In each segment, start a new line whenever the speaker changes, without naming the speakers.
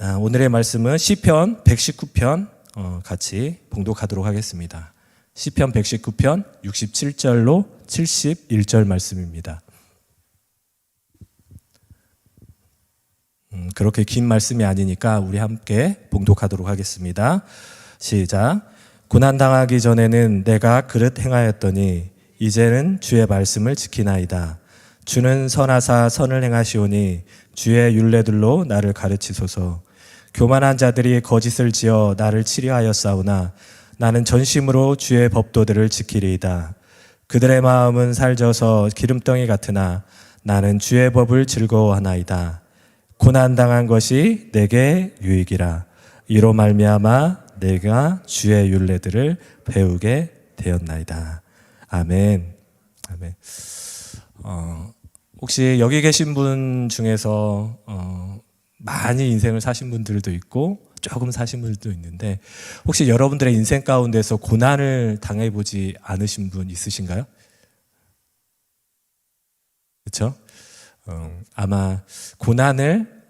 오늘의 말씀은 시편 119편 같이 봉독하도록 하겠습니다. 시편 119편 67절로 71절 말씀입니다. 그렇게 긴 말씀이 아니니까 우리 함께 봉독하도록 하겠습니다. 시작. 고난당하기 전에는 내가 그릇 행하였더니 이제는 주의 말씀을 지키나이다. 주는 선하사 선을 행하시오니 주의 율례들로 나를 가르치소서. 교만한 자들이 거짓을 지어 나를 치려하였사오나 나는 전심으로 주의 법도들을 지키리이다. 그들의 마음은 살져서 기름덩이 같으나 나는 주의 법을 즐거워하나이다. 고난당한 것이 내게 유익이라. 이로 말미암아 내가 주의 율례들을 배우게 되었나이다. 아멘. 아멘. 혹시 여기 계신 분 중에서 많이 인생을 사신 분들도 있고 조금 사신 분들도 있는데 혹시 여러분들의 인생 가운데서 고난을 당해보지 않으신 분 있으신가요? 그렇죠? 아마 고난을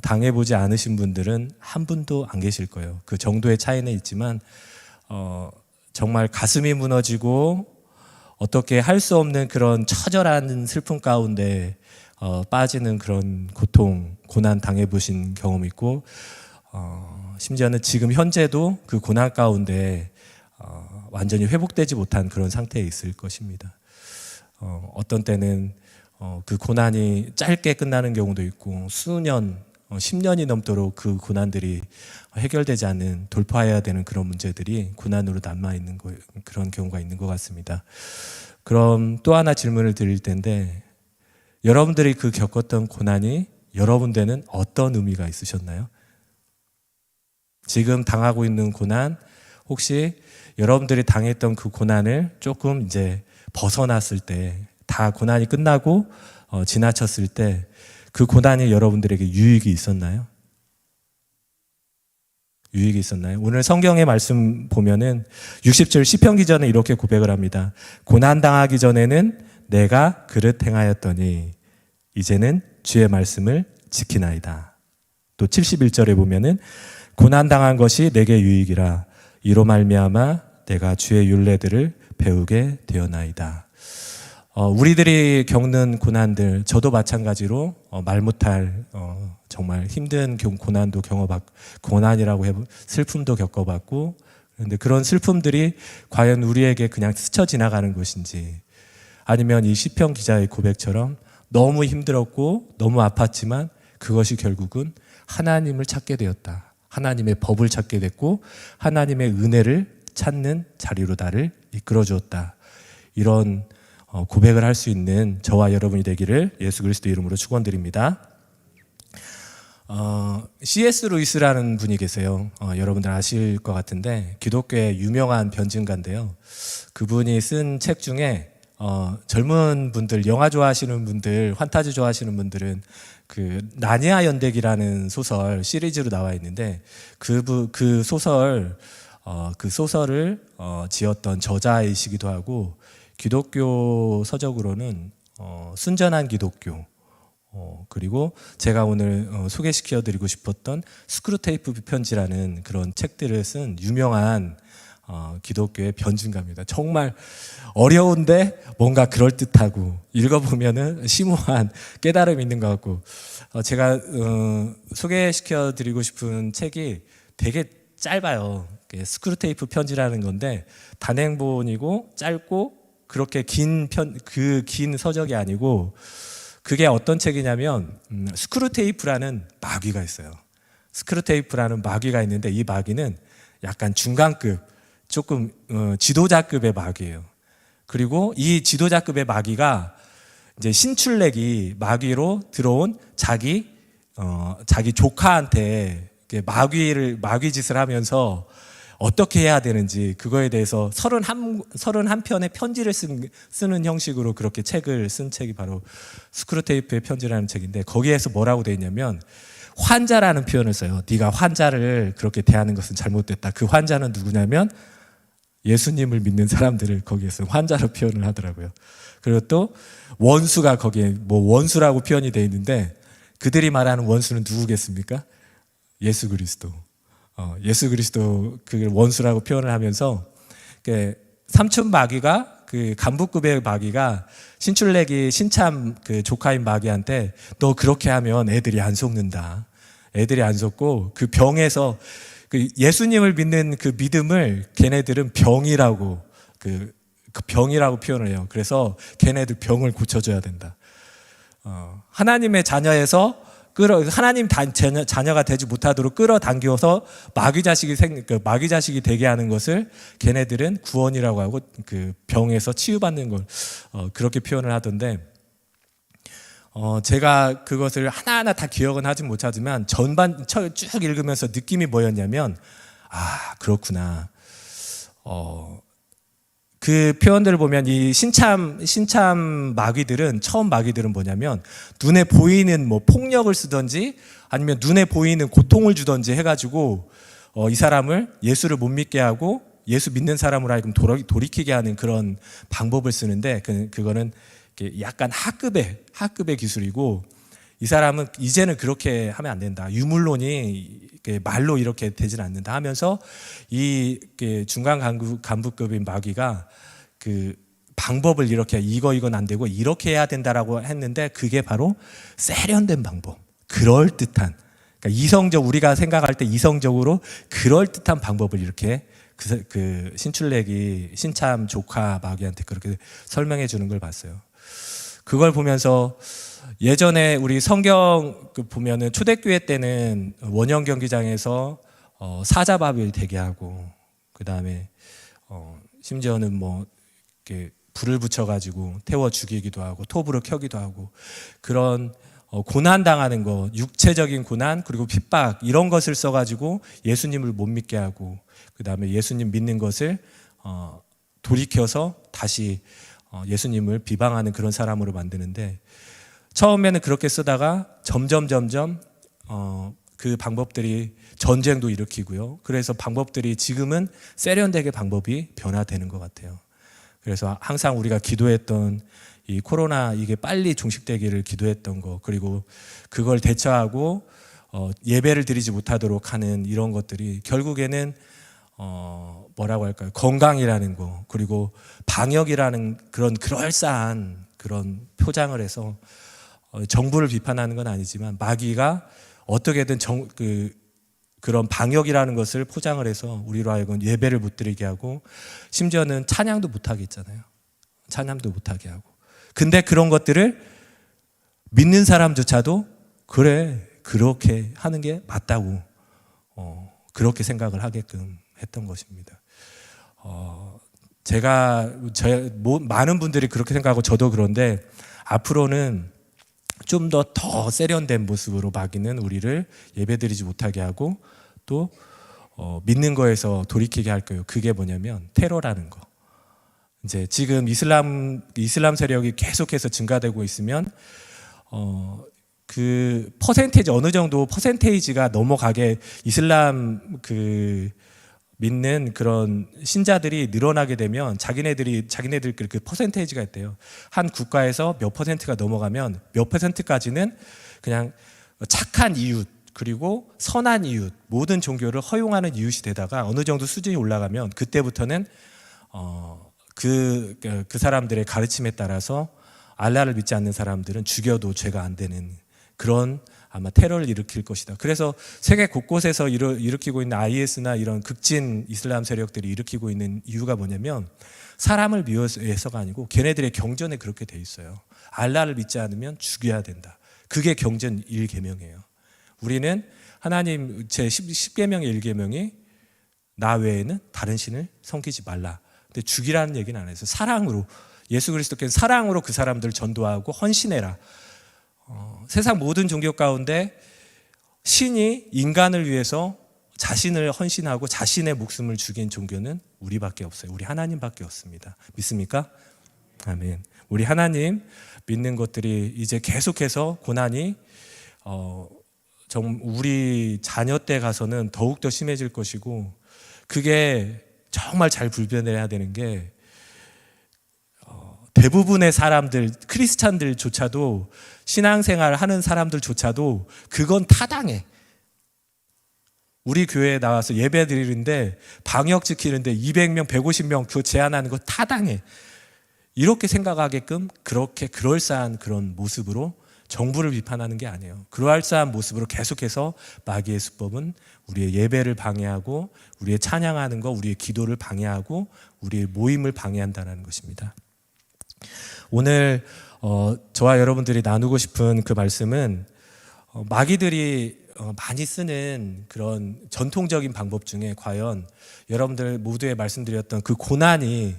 당해보지 않으신 분들은 한 분도 안 계실 거예요. 그 정도의 차이는 있지만 정말 가슴이 무너지고 어떻게 할 수 없는 그런 처절한 슬픔 가운데 빠지는 그런 고통, 고난 당해보신 경험이 있고 심지어는 지금 현재도 그 고난 가운데 완전히 회복되지 못한 그런 상태에 있을 것입니다. 어떤 때는 그 고난이 짧게 끝나는 경우도 있고 수년, 10년이 넘도록 그 고난들이 해결되지 않는 돌파해야 되는 그런 문제들이 고난으로 남아있는 그런 경우가 있는 것 같습니다. 그럼 또 하나 질문을 드릴 텐데 여러분들이 그 겪었던 고난이 여러분들은 어떤 의미가 있으셨나요? 지금 당하고 있는 고난, 혹시 여러분들이 당했던 그 고난을 조금 이제 벗어났을 때, 다 고난이 끝나고 지나쳤을 때 그 고난이 여러분들에게 유익이 있었나요? 유익이 있었나요? 오늘 성경의 말씀 보면은 60절 시편 기자는 이렇게 고백을 합니다. 고난당하기 전에는 내가 그릇 행하였더니 이제는 주의 말씀을 지키나이다. 또 71절에 보면은 고난당한 것이 내게 유익이라. 이로 말미암아 내가 주의 율례들을 배우게 되었나이다. 우리들이 겪는 고난들, 저도 마찬가지로 말 못할 정말 힘든 고난도 경험하고, 고난이라고 슬픔도 겪어봤고, 그런데 그런 슬픔들이 과연 우리에게 그냥 스쳐 지나가는 것인지, 아니면 이 시편 기자의 고백처럼 너무 힘들었고 너무 아팠지만 그것이 결국은 하나님을 찾게 되었다. 하나님의 법을 찾게 됐고 하나님의 은혜를 찾는 자리로 나를 이끌어 주었다. 이런 고백을 할 수 있는 저와 여러분이 되기를 예수 그리스도 이름으로 축원드립니다. C.S. 루이스라는 분이 계세요. 여러분들 아실 것 같은데 기독교의 유명한 변증가인데요. 그분이 쓴 책 중에 젊은 분들, 영화 좋아하시는 분들, 판타지 좋아하시는 분들은 그 나니아 연대기라는 소설 시리즈로 나와 있는데 그 소설을 지었던 저자이시기도 하고 기독교 서적으로는 순전한 기독교, 그리고 제가 오늘 소개시켜드리고 싶었던 스크루테이프 편지라는 그런 책들을 쓴 유명한 기독교의 변증가입니다. 정말 어려운데 뭔가 그럴듯하고 읽어보면은 심오한 깨달음이 있는 것 같고 제가 소개시켜드리고 싶은 책이 되게 짧아요. 스크루테이프 편지라는 건데 단행본이고 짧고 그렇게 긴 서적이 아니고 그게 어떤 책이냐면 스크루테이프라는 마귀가 있어요. 스크루테이프라는 마귀가 있는데 이 마귀는 약간 중간급, 조금 지도자급의 마귀예요. 그리고 이 지도자급의 마귀가 이제 신출내기 마귀로 들어온 자기 조카한테 마귀 짓을 하면서 어떻게 해야 되는지 그거에 대해서 31편의 편지를 쓰는 형식으로 그렇게 책을 쓴 책이 바로 스크루테이프의 편지라는 책인데 거기에서 뭐라고 되어 있냐면 환자라는 표현을 써요. 네가 환자를 그렇게 대하는 것은 잘못됐다. 그 환자는 누구냐면 예수님을 믿는 사람들을 거기에서 환자로 표현을 하더라고요. 그리고 또 원수가 거기에 원수라고 표현이 되어 있는데 그들이 말하는 원수는 누구겠습니까? 예수 그리스도. 예수 그리스도 그 원수라고 표현을 하면서 그 삼촌 마귀가 그 간부급의 마귀가 신출내기 신참 그 조카인 마귀한테 너 그렇게 하면 애들이 안 속는다. 애들이 안 속고 그 병에서 그 예수님을 믿는 그 믿음을 걔네들은 병이라고 그 병이라고 표현을 해요. 그래서 걔네들 병을 고쳐줘야 된다. 하나님의 자녀에서 하나님 자녀가 되지 못하도록 끌어당겨서 마귀 자식이 되게 하는 것을 걔네들은 구원이라고 하고 그 병에서 치유받는 걸 그렇게 표현을 하던데, 제가 그것을 하나하나 다 기억은 하진 못하지만 전반 쭉 읽으면서 느낌이 뭐였냐면, 그렇구나. 그 표현들을 보면 이 신참 처음 마귀들은 뭐냐면 눈에 보이는 뭐 폭력을 쓰든지 아니면 눈에 보이는 고통을 주든지 해가지고 이 사람을 예수를 못 믿게 하고 예수 믿는 사람으로 하여금 돌이키게 하는 그런 방법을 쓰는데, 그거는 약간 하급의 기술이고, 이 사람은 이제는 그렇게 하면 안 된다. 유물론이 말로 이렇게 되진 않는다 하면서 이 중간 간부급인 마귀가 그 방법을 이렇게 이건 안 되고 이렇게 해야 된다라고 했는데, 그게 바로 세련된 방법, 그럴듯한, 그러니까 우리가 생각할 때 이성적으로 그럴듯한 방법을 이렇게 그 신출내기 신참 조카 마귀한테 그렇게 설명해 주는 걸 봤어요. 그걸 보면서 예전에 우리 성경 보면은 초대교회 때는 원형 경기장에서 사자밥을 되게 하고, 그 다음에 심지어는 뭐 이렇게 불을 붙여가지고 태워 죽이기도 하고 톱으로 켜기도 하고, 그런 고난 당하는 거, 육체적인 고난 그리고 핍박 이런 것을 써가지고 예수님을 못 믿게 하고, 그 다음에 예수님 믿는 것을 돌이켜서 다시 예수님을 비방하는 그런 사람으로 만드는데, 처음에는 그렇게 쓰다가 점점 그 방법들이 전쟁도 일으키고요. 그래서 방법들이 지금은 세련되게 방법이 변화되는 것 같아요. 그래서 항상 우리가 기도했던 이 코로나 이게 빨리 종식되기를 기도했던 거, 그리고 그걸 대처하고 예배를 드리지 못하도록 하는 이런 것들이 결국에는 뭐라고 할까요? 건강이라는 거, 그리고 방역이라는 그런 그럴싸한 그런 표장을 해서 정부를 비판하는 건 아니지만 마귀가 어떻게든 그런 방역이라는 것을 포장을 해서 우리로 하여금 예배를 못 드리게 하고, 심지어는 찬양도 못하게 했잖아요. 찬양도 못하게 하고. 근데 그런 것들을 믿는 사람조차도 그래 그렇게 하는 게 맞다고 그렇게 생각을 하게끔 했던 것입니다. 많은 분들이 그렇게 생각하고 저도 그런데, 앞으로는 좀 더 세련된 모습으로 마귀는 우리를 예배드리지 못하게 하고 또 믿는 거에서 돌이키게 할 거예요. 그게 뭐냐면 테러라는 거. 이제 지금 이슬람 세력이 계속해서 증가되고 있으면 그 퍼센테이지, 어느 정도 퍼센테이지가 넘어가게 이슬람 믿는 그런 신자들이 늘어나게 되면 자기네들 그 퍼센테이지가 있대요. 한 국가에서 몇 퍼센트가 넘어가면 몇 퍼센트까지는 그냥 착한 이웃 그리고 선한 이웃, 모든 종교를 허용하는 이웃이 되다가 어느 정도 수준이 올라가면 그때부터는 그 사람들의 가르침에 따라서 알라를 믿지 않는 사람들은 죽여도 죄가 안 되는 그런 아마 테러를 일으킬 것이다. 그래서 세계 곳곳에서 일으키고 있는 IS나 이런 극진 이슬람 세력들이 일으키고 있는 이유가 뭐냐면 사람을 미워해서가 아니고 걔네들의 경전에 그렇게 돼 있어요. 알라를 믿지 않으면 죽여야 된다. 그게 경전 1계명이에요. 우리는 하나님 제 10계명의 1계명이 나 외에는 다른 신을 섬기지 말라. 근데 죽이라는 얘기는 안 해서 사랑으로, 예수 그리스도께서 사랑으로 그 사람들을 전도하고 헌신해라. 세상 모든 종교 가운데 신이 인간을 위해서 자신을 헌신하고 자신의 목숨을 죽인 종교는 우리밖에 없어요. 우리 하나님밖에 없습니다. 믿습니까? 아멘. 우리 하나님 믿는 것들이 이제 계속해서 고난이 우리 자녀 때 가서는 더욱더 심해질 것이고, 그게 정말 잘 분별해야 되는 게 대부분의 사람들, 크리스찬들조차도, 신앙생활 하는 사람들조차도 그건 타당해. 우리 교회에 나와서 예배 드리는데 방역 지키는데 200명, 150명 그 제한하는 거 타당해. 이렇게 생각하게끔 그렇게 그럴싸한 그런 모습으로 정부를 비판하는 게 아니에요. 그럴싸한 모습으로 계속해서 마귀의 수법은 우리의 예배를 방해하고 우리의 찬양하는 거, 우리의 기도를 방해하고 우리의 모임을 방해한다는 것입니다. 오늘 저와 여러분들이 나누고 싶은 그 말씀은 마귀들이 많이 쓰는 그런 전통적인 방법 중에 과연 여러분들 모두에 말씀드렸던 그 고난이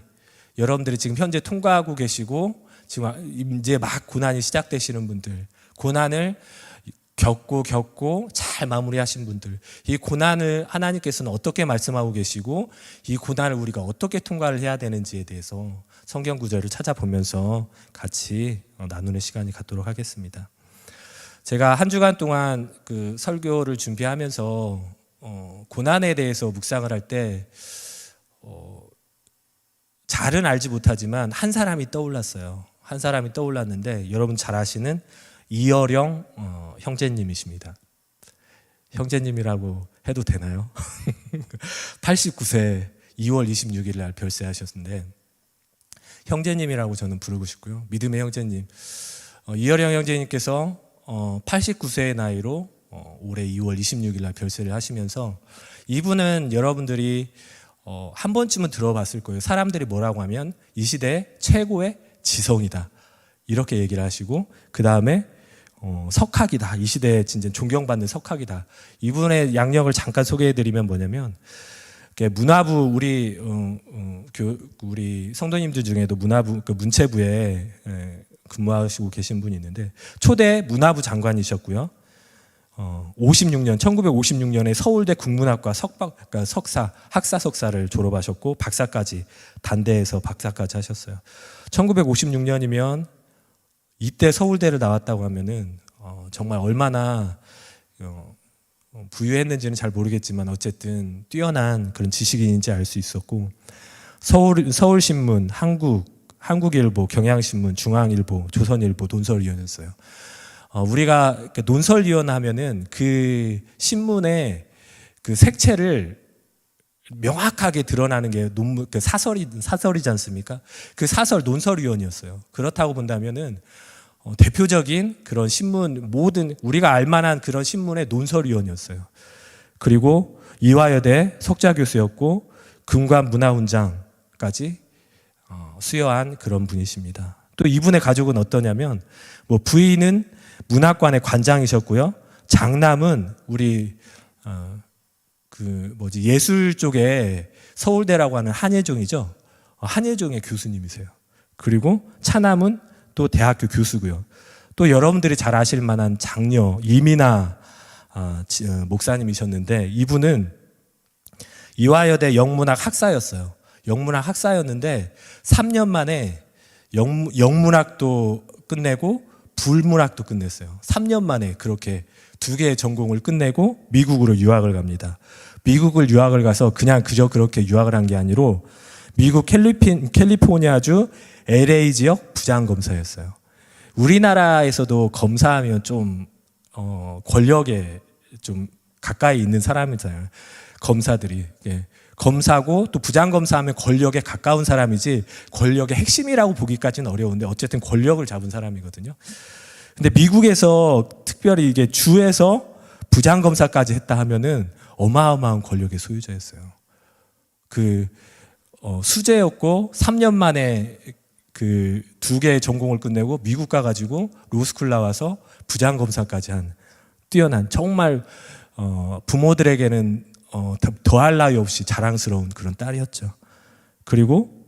여러분들이 지금 현재 통과하고 계시고 지금 이제 막 고난이 시작되시는 분들, 고난을 겪고 잘 마무리하신 분들, 이 고난을 하나님께서는 어떻게 말씀하고 계시고 이 고난을 우리가 어떻게 통과를 해야 되는지에 대해서 성경 구절을 찾아보면서 같이 나누는 시간이 갖도록 하겠습니다. 제가 한 주간 동안 그 설교를 준비하면서 고난에 대해서 묵상을 할 때 잘은 알지 못하지만 한 사람이 떠올랐어요. 한 사람이 떠올랐는데 여러분 잘 아시는 이어령 형제님이십니다. 형제님이라고 해도 되나요? 89세 2월 26일 날 별세하셨는데 형제님이라고 저는 부르고 싶고요. 믿음의 형제님. 이어령 형제님께서 89세의 나이로 올해 2월 26일 날 별세를 하시면서 이분은 여러분들이 한 번쯤은 들어봤을 거예요. 사람들이 뭐라고 하면 이 시대 최고의 지성이다 이렇게 얘기를 하시고 그 다음에 석학이다. 이 시대에 진짜 존경받는 석학이다. 이분의 양력을 잠깐 소개해드리면 뭐냐면 문화부 우리 성도님들 중에도 문화부 그 문체부에 근무하시고 계신 분이 있는데 초대 문화부 장관이셨고요. 1956년에 서울대 국문학과 학사 석사를 졸업하셨고 박사까지 단대에서 박사까지 하셨어요. 1956년이면 이때 서울대를 나왔다고 하면은 정말 얼마나 부유했는지는 잘 모르겠지만 어쨌든 뛰어난 그런 지식인인지 알 수 있었고 서울신문, 한국일보, 경향신문, 중앙일보, 조선일보 논설위원이었어요. 우리가 논설위원 하면은 그 신문의 그 색채를 명확하게 드러나는 게 논문, 그 사설이지 않습니까? 그 사설 논설위원이었어요. 그렇다고 본다면은 대표적인 그런 신문 모든 우리가 알만한 그런 신문의 논설위원이었어요. 그리고 이화여대 석좌 교수였고 금관문화훈장까지 수여한 그런 분이십니다. 또 이분의 가족은 어떠냐면 부인은 문학관의 관장이셨고요. 장남은 우리 예술 쪽에 서울대라고 하는 한예종이죠. 한예종의 교수님이세요. 그리고 차남은 또 대학교 교수고요. 또 여러분들이 잘 아실 만한 장녀 이민아 목사님이셨는데 이분은 이화여대 영문학 학사였어요. 영문학 학사였는데 3년 만에 영문학도 끝내고 불문학도 끝냈어요. 3년 만에 그렇게 두 개의 전공을 끝내고 미국으로 유학을 갑니다. 미국을 유학을 가서 그저 그렇게 유학을 한 게 아니라 미국 캘리포니아주 LA 지역 부장검사였어요. 우리나라에서도 검사하면 좀 권력에 좀 가까이 있는 사람이잖아요. 검사들이. 예. 검사고 또 부장검사하면 권력에 가까운 사람이지 권력의 핵심이라고 보기까지는 어려운데 어쨌든 권력을 잡은 사람이거든요. 근데 미국에서 특별히 이게 주에서 부장검사까지 했다 하면은 어마어마한 권력의 소유자였어요. 수재였고 3년 만에 그 두 개의 전공을 끝내고 미국 가가지고 로스쿨 나와서 부장검사까지 한 뛰어난 정말 부모들에게는 더할 나위 없이 자랑스러운 그런 딸이었죠. 그리고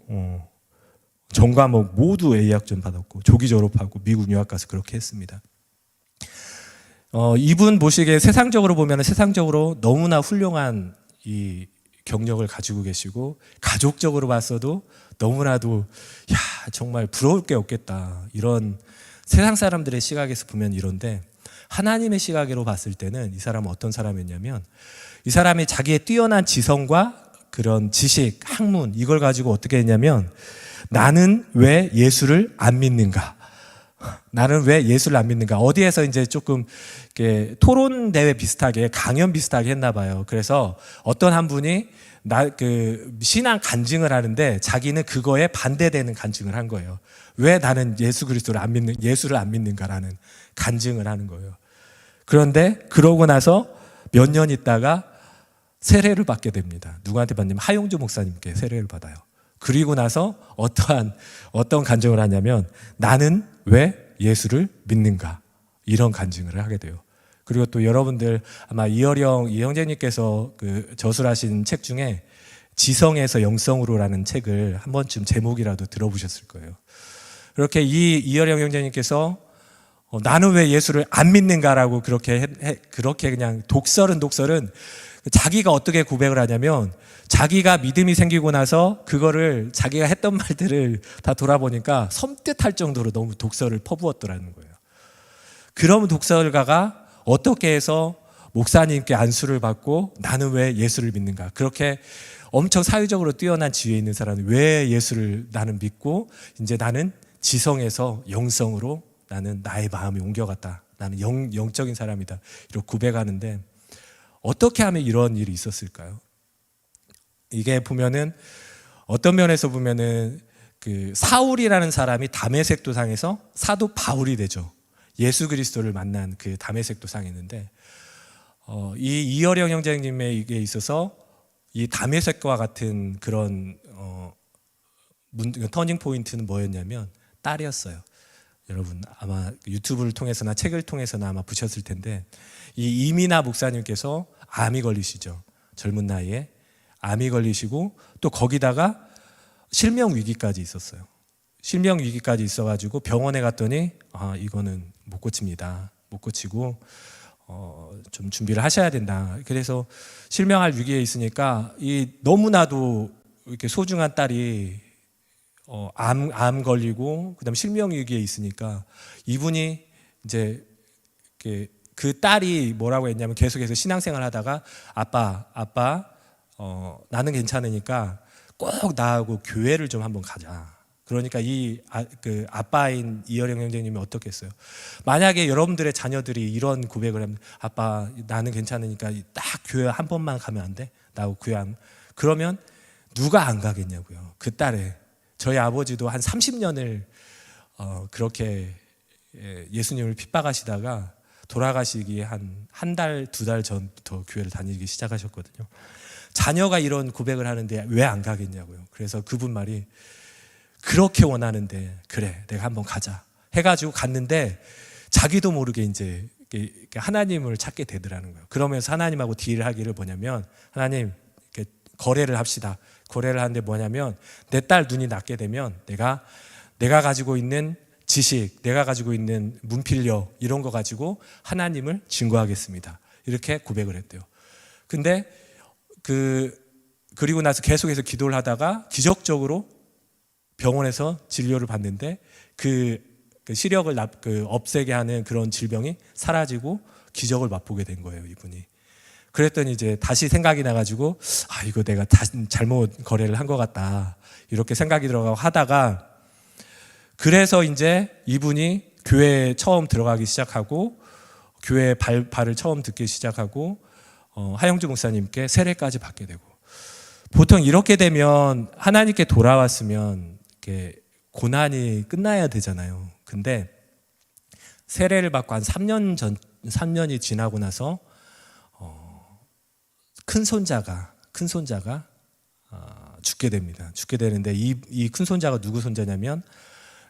전 과목 모두 A학점 받았고 조기 졸업하고 미국 유학 가서 그렇게 했습니다. 이분 보시기에 세상적으로 보면 세상적으로 너무나 훌륭한 이 경력을 가지고 계시고 가족적으로 봤어도 너무나도 정말 부러울 게 없겠다. 이런 세상 사람들의 시각에서 보면 이런데 하나님의 시각으로 봤을 때는 이 사람은 어떤 사람이었냐면 이 사람이 자기의 뛰어난 지성과 그런 지식, 학문 이걸 가지고 어떻게 했냐면 나는 왜 예수를 안 믿는가? 나는 왜 예수를 안 믿는가? 어디에서 이제 조금 이렇게 토론 대회 비슷하게 강연 비슷하게 했나 봐요. 그래서 어떤 한 분이 신앙 간증을 하는데 자기는 그거에 반대되는 간증을 한 거예요. 왜 나는 예수를 안 믿는가라는 간증을 하는 거예요. 그런데 그러고 나서 몇 년 있다가 세례를 받게 됩니다. 누구한테 받냐면 하용주 목사님께 세례를 받아요. 그리고 나서 어떤 간증을 하냐면 나는 왜 예수를 믿는가? 이런 간증을 하게 돼요. 그리고 또 여러분들 아마 이형제님께서 그 저술하신 책 중에 지성에서 영성으로라는 책을 한 번쯤 제목이라도 들어보셨을 거예요. 그렇게 이어령 형제님께서 나는 왜 예수를 안 믿는가라고 그렇게 그냥 독설은 자기가 어떻게 고백을 하냐면 자기가 믿음이 생기고 나서 그거를 자기가 했던 말들을 다 돌아보니까 섬뜩할 정도로 너무 독설을 퍼부었더라는 거예요. 그러면 독설가가 어떻게 해서 목사님께 안수를 받고 나는 왜 예수를 믿는가? 그렇게 엄청 사회적으로 뛰어난 지위에 있는 사람은 왜 예수를 나는 믿고 이제 나는 지성에서 영성으로 나는 나의 마음이 옮겨갔다. 나는 영적인 사람이다. 이렇게 고백하는데 어떻게 하면 이런 일이 있었을까요? 이게 보면은 어떤 면에서 보면은 그 사울이라는 사람이 다메섹 도상에서 사도 바울이 되죠. 예수 그리스도를 만난 그 다메섹 도상에 있는데 이 이어령 형제님에게 있어서 이 다메섹과 같은 그런 터닝 포인트는 뭐였냐면 딸이었어요. 여러분 아마 유튜브를 통해서나 책을 통해서나 아마 보셨을 텐데 이 이민아 목사님께서 암이 걸리시죠. 젊은 나이에 암이 걸리시고 또 거기다가 실명 위기까지 있었어요. 실명 위기까지 있어가지고 병원에 갔더니 이거는 못 고칩니다. 못 고치고 좀 준비를 하셔야 된다. 그래서 실명할 위기에 있으니까 이 너무나도 이렇게 소중한 딸이 암 걸리고 그다음 실명 위기에 있으니까 이분이 이제 그 딸이 뭐라고 했냐면 계속해서 신앙생활 하다가 아빠 나는 괜찮으니까 꼭 나하고 교회를 좀 한번 가자. 그러니까 그 아빠인 이어령 형제님이 어떻게 했어요? 만약에 여러분들의 자녀들이 이런 고백을 하면 아빠 나는 괜찮으니까 딱 교회 한 번만 가면 안 돼? 나하고 교회 그러면 누가 안 가겠냐고요. 그 딸에 저희 아버지도 한 30년을 그렇게 예수님을 핍박하시다가 돌아가시기에 한 달, 두 달 전부터 교회를 다니기 시작하셨거든요. 자녀가 이런 고백을 하는데 왜 안 가겠냐고요. 그래서 그분 말이 그렇게 원하는데 그래 내가 한번 가자 해가지고 갔는데 자기도 모르게 이제 하나님을 찾게 되더라는 거예요. 그러면서 하나님하고 딜을 하기를 뭐냐면 하나님 이렇게 거래를 합시다. 거래를 하는데 뭐냐면 내 딸 눈이 낮게 되면 내가 가지고 있는 지식, 내가 가지고 있는 문필력 이런 거 가지고 하나님을 증거하겠습니다. 이렇게 고백을 했대요. 근데 그리고 나서 계속해서 기도를 하다가 기적적으로 병원에서 진료를 받는데 그 시력을 없애게 하는 그런 질병이 사라지고 기적을 맛보게 된 거예요, 이분이. 그랬더니 이제 다시 생각이 나가지고 이거 내가 잘못 거래를 한 것 같다 이렇게 생각이 들어가고 하다가 그래서 이제 이분이 교회에 처음 들어가기 시작하고 교회에 발을 처음 듣기 시작하고 하영주 목사님께 세례까지 받게 되고 보통 이렇게 되면 하나님께 돌아왔으면 이렇게 고난이 끝나야 되잖아요. 근데 세례를 받고 한 3년이 지나고 나서 큰 손자가 죽게 됩니다. 죽게 되는데 이 큰 손자가 누구 손자냐면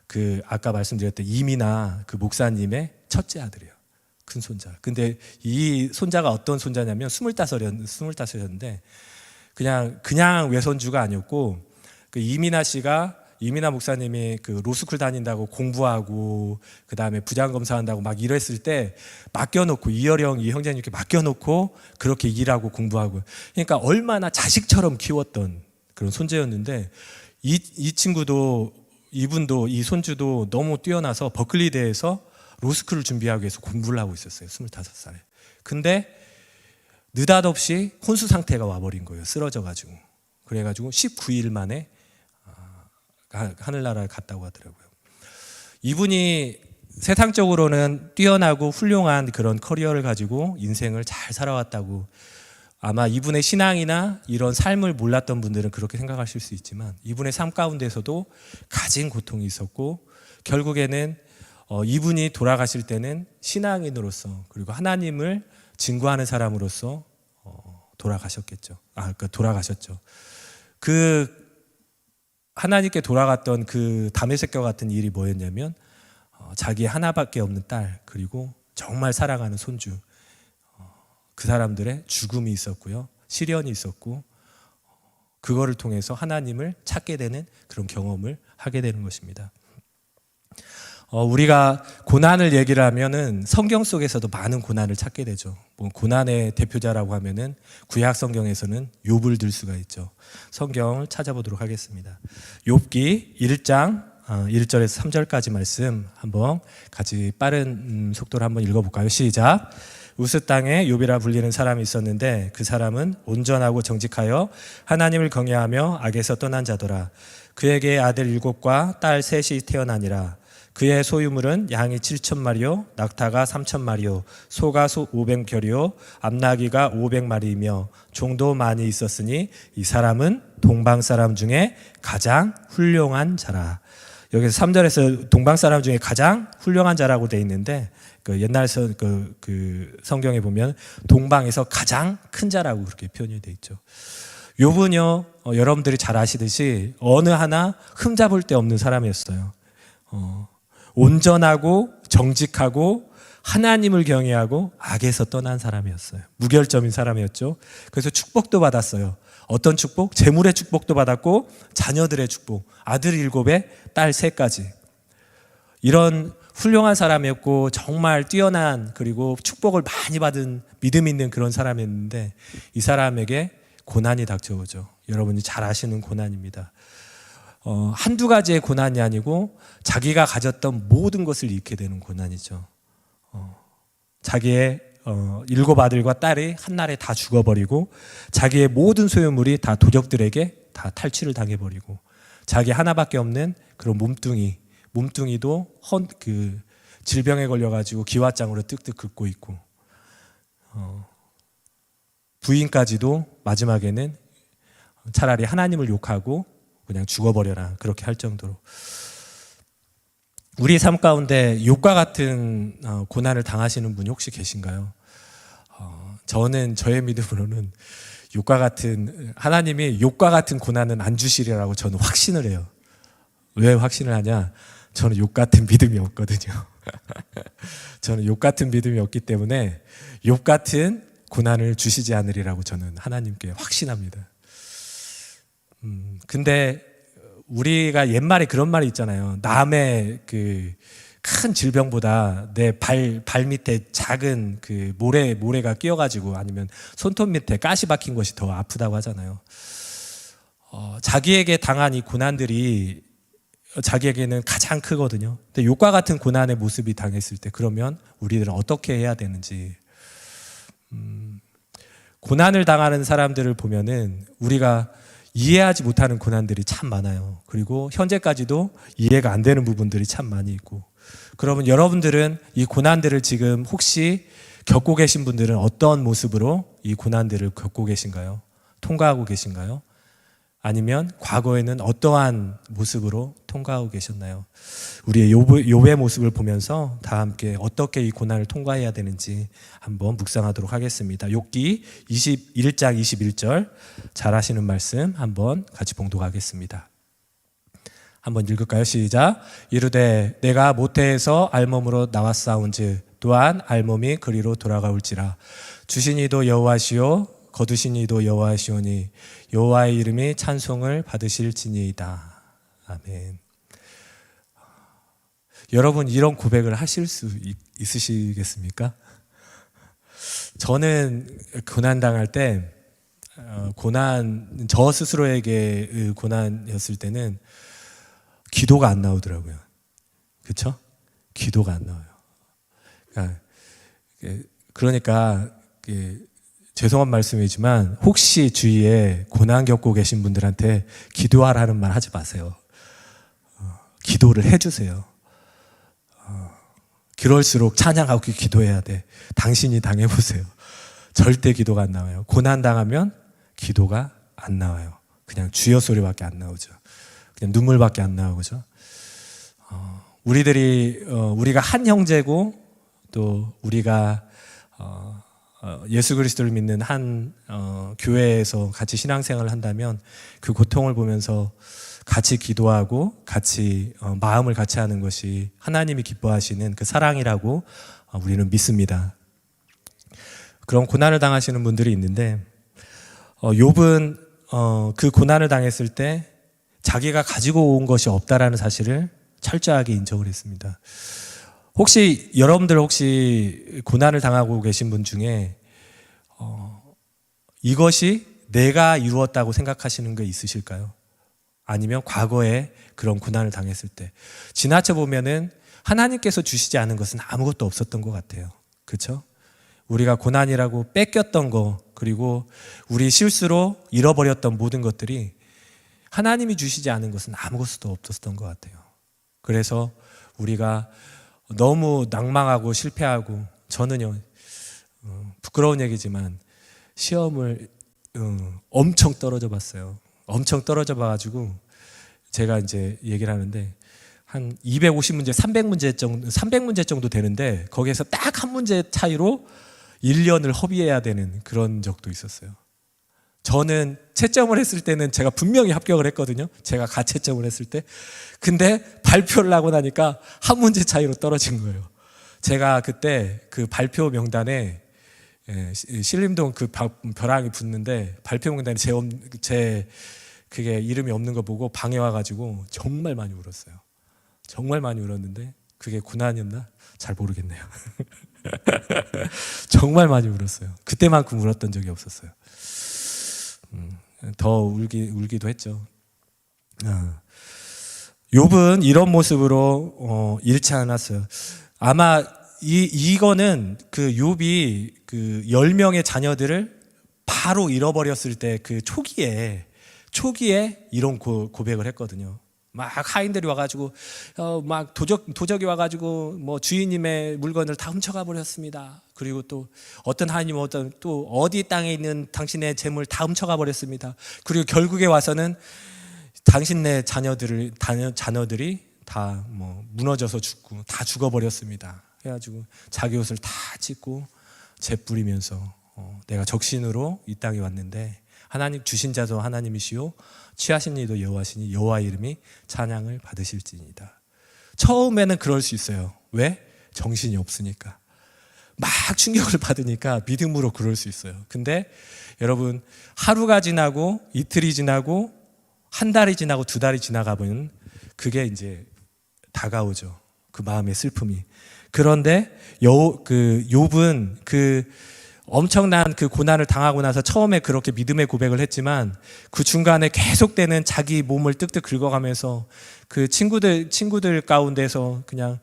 그 아까 말씀드렸던 이민아 그 목사님의 첫째 아들이에요. 큰 손자. 근데 이 손자가 어떤 손자냐면 25이었는데 그냥 외손주가 아니었고 그 이민아 목사님이 그 로스쿨 다닌다고 공부하고 그 다음에 부장 검사한다고 막 이랬을 때 맡겨놓고 이어령 이 형제님께 맡겨놓고 그렇게 일하고 공부하고 그러니까 얼마나 자식처럼 키웠던 그런 손재였는데 이분도 이 손주도 너무 뛰어나서 버클리대에서 로스쿨을 준비하기 위해서 공부를 하고 있었어요. 25살에. 근데 느닷없이 혼수 상태가 와버린 거예요. 쓰러져가지고. 그래가지고 19일 만에 하늘나라를 갔다고 하더라고요. 이분이 세상적으로는 뛰어나고 훌륭한 그런 커리어를 가지고 인생을 잘 살아왔다고, 아마 이분의 신앙이나 이런 삶을 몰랐던 분들은 그렇게 생각하실 수 있지만, 이분의 삶 가운데서도 가진 고통이 있었고, 결국에는 이분이 돌아가실 때는 신앙인으로서, 그리고 하나님을 증거하는 사람으로서 돌아가셨겠죠. 돌아가셨죠. 그 하나님께 돌아갔던 그 다메섹과 같은 일이 뭐였냐면, 자기 하나밖에 없는 딸, 그리고 정말 사랑하는 손주, 그 사람들의 죽음이 있었고요, 시련이 있었고, 그거를 통해서 하나님을 찾게 되는 그런 경험을 하게 되는 것입니다. 우리가 고난을 얘기를 하면은 성경 속에서도 많은 고난을 찾게 되죠. 뭐 고난의 대표자라고 하면은 구약 성경에서는 욥을 들 수가 있죠. 성경을 찾아보도록 하겠습니다. 욥기 1장 1절에서 3절까지 말씀 한번 같이 빠른 속도로 한번 읽어볼까요? 시작. 우스 땅에 욥이라 불리는 사람이 있었는데 그 사람은 온전하고 정직하여 하나님을 경외하며 악에서 떠난 자더라. 그에게 아들 7과 딸 3이 태어나니라. 그의 소유물은 양이 7,000마리요, 낙타가 3,000마리요, 소가 500결이요, 암나귀가 500마리이며 종도 많이 있었으니 이 사람은 동방 사람 중에 가장 훌륭한 자라. 여기서 3절에서 동방 사람 중에 가장 훌륭한 자라고 돼 있는데, 그 옛날 그 성경에 보면 동방에서 가장 큰 자라고 그렇게 표현이 돼 있죠. 욥은요, 여러분들이 잘 아시듯이 어느 하나 흠잡을 데 없는 사람이었어요. 온전하고 정직하고 하나님을 경외하고 악에서 떠난 사람이었어요. 무결점인 사람이었죠. 그래서 축복도 받았어요. 어떤 축복? 재물의 축복도 받았고 자녀들의 축복, 아들 7에 딸 3까지. 이런 훌륭한 사람이었고 정말 뛰어난, 그리고 축복을 많이 받은 믿음 있는 그런 사람이었는데, 이 사람에게 고난이 닥쳐오죠. 여러분이 잘 아시는 고난입니다. 한두 가지의 고난이 아니고 자기가 가졌던 모든 것을 잃게 되는 고난이죠. 자기의 7 아들과 딸이 한날에 다 죽어버리고, 자기의 모든 소유물이 다 도적들에게 다 탈취를 당해버리고, 자기 하나밖에 없는 그런 몸뚱이도 그 질병에 걸려가지고 기와장으로 뜩뜩 긁고 있고, 부인까지도 마지막에는 차라리 하나님을 욕하고 그냥 죽어버려라, 그렇게 할 정도로. 우리 삶 가운데 욥과 같은 고난을 당하시는 분이 혹시 계신가요? 저는 저의 믿음으로는 욥과 같은, 하나님이 욥과 같은 고난은 안 주시리라고 저는 확신을 해요. 왜 확신을 하냐? 저는 욥 같은 믿음이 없거든요. 저는 욥 같은 믿음이 없기 때문에 욥 같은 고난을 주시지 않으리라고 저는 하나님께 확신합니다. 근데 우리가 옛말에 그런 말이 있잖아요. 남의 그 큰 질병보다 내 발 밑에 작은 그 모래가 끼어가지고, 아니면 손톱 밑에 가시 박힌 것이 더 아프다고 하잖아요. 자기에게 당한 이 고난들이 자기에게는 가장 크거든요. 근데 욥과 같은 고난의 모습이 당했을 때, 그러면 우리들은 어떻게 해야 되는지. 고난을 당하는 사람들을 보면은 우리가 이해하지 못하는 고난들이 참 많아요. 그리고 현재까지도 이해가 안 되는 부분들이 참 많이 있고. 그러면 여러분들은 이 고난들을 지금 혹시 겪고 계신 분들은 어떤 모습으로 이 고난들을 겪고 계신가요? 통과하고 계신가요? 아니면 과거에는 어떠한 모습으로 통과하고 계셨나요? 우리의 욥의 모습을 보면서 다 함께 어떻게 이 고난을 통과해야 되는지 한번 묵상하도록 하겠습니다. 욥기 21장 21절 잘 아시는 말씀 한번 같이 봉독하겠습니다. 한번 읽을까요? 시작. 이르되 내가 모태에서 알몸으로 나왔사온즉 또한 알몸이 그리로 돌아가올지라. 주신 이도 여호와시요 거두신 이도 여호와시오니 여호와의 이름이 찬송을 받으실지니이다. 아멘. 여러분, 이런 고백을 하실 수 있으시겠습니까? 저는 고난당할 때, 저 스스로에게 고난이었을 때는 기도가 안 나오더라고요. 그렇죠? 기도가 안 나와요. 그러니까 죄송한 말씀이지만 혹시 주위에 고난 겪고 계신 분들한테 기도하라는 말 하지 마세요. 기도를 해주세요. 그럴수록 찬양하고 기도해야 돼. 당신이 당해보세요. 절대 기도가 안 나와요. 고난당하면 기도가 안 나와요. 그냥 주여 소리밖에 안 나오죠. 그냥 눈물밖에 안 나오죠. 우리가 한 형제고 또 우리가 예수 그리스도를 믿는 한 교회에서 같이 신앙생활을 한다면 그 고통을 보면서 같이 기도하고 같이 마음을 같이 하는 것이 하나님이 기뻐하시는 그 사랑이라고 우리는 믿습니다. 그런 고난을 당하시는 분들이 있는데 욥은 그 고난을 당했을 때 자기가 가지고 온 것이 없다라는 사실을 철저하게 인정을 했습니다. 여러분들 혹시 고난을 당하고 계신 분 중에 이것이 내가 이루었다고 생각하시는 게 있으실까요? 아니면 과거에 그런 고난을 당했을 때 지나쳐 보면은 하나님께서 주시지 않은 것은 아무것도 없었던 것 같아요. 그렇죠? 우리가 고난이라고 뺏겼던 거, 그리고 우리 실수로 잃어버렸던 모든 것들이 하나님이 주시지 않은 것은 아무것도 없었던 것 같아요. 그래서 우리가 너무 낭망하고 실패하고, 저는요 부끄러운 얘기지만 시험을 엄청 떨어져 봤어요. 엄청 떨어져 봐가지고 제가 이제 얘기를 하는데 한 250문제, 300문제 정도 되는데 거기에서 딱 한 문제 차이로 1년을 허비해야 되는 그런 적도 있었어요. 저는 채점을 했을 때는 제가 분명히 합격을 했거든요. 제가 가채점을 했을 때. 근데 발표를 하고 나니까 한 문제 차이로 떨어진 거예요. 제가 그때 그 발표 명단에 신림동 그 벼랑이 붙는데 발표 명단에 제 그게 이름이 없는 거 보고 방에 와가지고 정말 많이 울었어요. 정말 많이 울었는데 그게 고난이었나? 잘 모르겠네요. 정말 많이 울었어요. 그때만큼 울었던 적이 없었어요. 더 울기도 했죠. 욥은 이런 모습으로 잃지 않았어요. 아마 이거는 그 욥이 그 10명의 자녀들을 바로 잃어버렸을 때 그 초기에 이런 고백을 했거든요. 막 하인들이 와가지고 막 도적이 와가지고 뭐 주인님의 물건을 다 훔쳐가 버렸습니다. 그리고 또 어떤 하인님 또 어디 땅에 있는 당신의 재물 다 훔쳐가 버렸습니다. 그리고 결국에 와서는 당신네 자녀들이 다 뭐 무너져서 죽고 다 죽어버렸습니다. 해가지고 자기 옷을 다 찢고 재뿌리면서 내가 적신으로 이 땅에 왔는데 하나님 주신 자도 하나님이시오 취하신 이도 여호와시니 여호와 이름이 찬양을 받으실지니이다. 처음에는 그럴 수 있어요. 왜? 정신이 없으니까. 막 충격을 받으니까 믿음으로 그럴 수 있어요. 근데 여러분 하루가 지나고 이틀이 지나고 한 달이 지나고 두 달이 지나가면 그게 이제 다가오죠. 그 마음의 슬픔이. 그런데 욥은 그 엄청난 그 고난을 당하고 나서 처음에 그렇게 믿음의 고백을 했지만 그 중간에 계속되는 자기 몸을 뜩뜩 긁어가면서 그 친구들 가운데서 그냥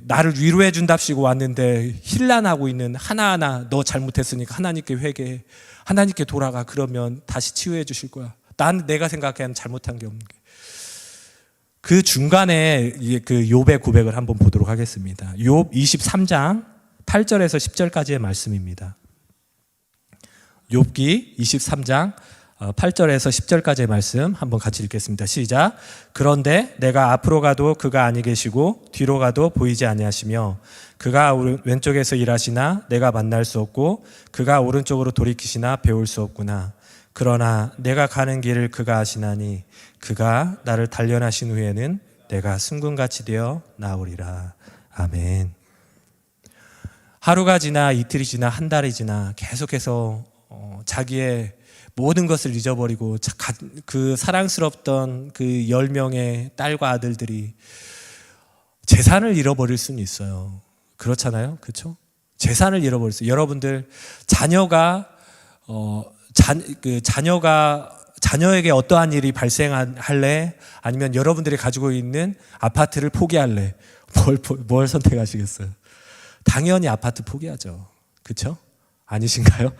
나를 위로해 준답시고 왔는데 힐난하고 있는 하나하나 너 잘못했으니까 하나님께 회개해, 하나님께 돌아가, 그러면 다시 치유해 주실 거야. 내가 생각하기에는 잘못한 게 없는 게. 그 중간에 그 욥의 고백을 한번 보도록 하겠습니다. 욥 23장 8절에서 10절까지의 말씀입니다. 욥기 23장 8절에서 10절까지의 말씀 한번 같이 읽겠습니다. 시작. 그런데 내가 앞으로 가도 그가 아니 계시고 뒤로 가도 보이지 아니하시며 그가 왼쪽에서 일하시나 내가 만날 수 없고 그가 오른쪽으로 돌이키시나 배울 수 없구나. 그러나 내가 가는 길을 그가 아시나니 그가 나를 단련하신 후에는 내가 순금같이 되어 나오리라. 아멘. 하루가 지나 이틀이 지나 한 달이 지나 계속해서 자기의 모든 것을 잊어버리고 그 사랑스럽던 그 10명의 딸과 아들들이 재산을 잃어버릴 수는 있어요. 그렇잖아요. 그렇죠? 재산을 잃어버릴 수. 여러분들 자녀에게 어떠한 일이 발생할래? 아니면 여러분들이 가지고 있는 아파트를 포기할래? 뭘 선택하시겠어요? 당연히 아파트 포기하죠. 그렇죠? 아니신가요?